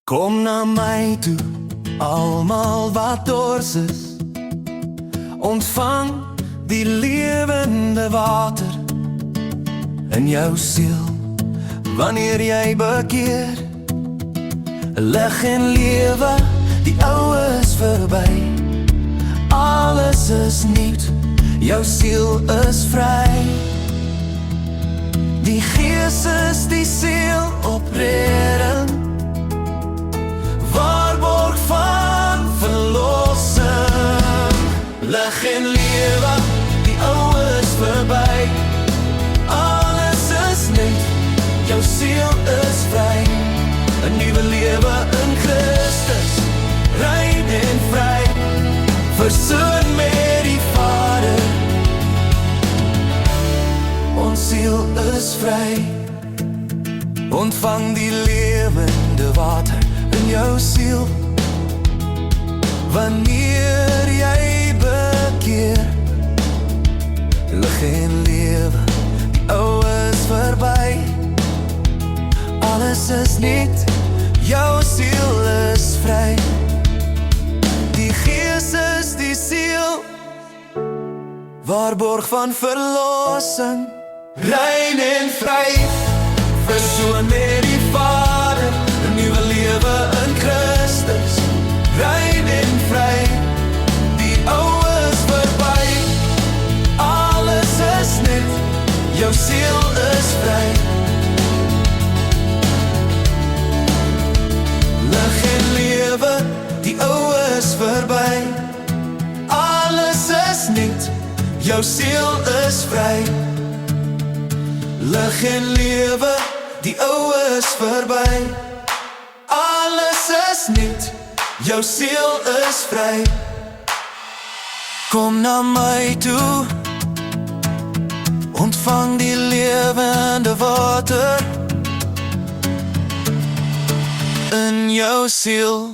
Kom na my toe, almal wat dors is. Ontvang die lewende water in jou siel. Wanneer jy bekeer, lig en lewe, die ou is verby. Alles is nuut, jou siel is vry. Die Gees is die siel op redding, waarborg van verlossing. Lig en lewe, die ou is verby. Alles is nuut, jou siel is vry. 'n nuwe lewe in Christus, rein en vry. Versoen met die Vader, ons siel is vry. Ontvang die lewende water in jou siel. Wanneer jy bekeer, lig en lewe, die ou is verby. Alles is nuut, jou siel is vry. Die Gees is die siel, waarborg van verlossing. Rein en vry, versoen met die Vader, 'n nuwe lewe in Christus. Rein en vry, die ou is verby. Alles is nuut, jou siel is vry. Lig en lewe, die ou is verby. Alles is nuut, jou siel is vry. Lig en lewe, die ou is verby. Alles is nuut, jou siel is vry. Kom na my toe, ontvang die lewende water in jou siel.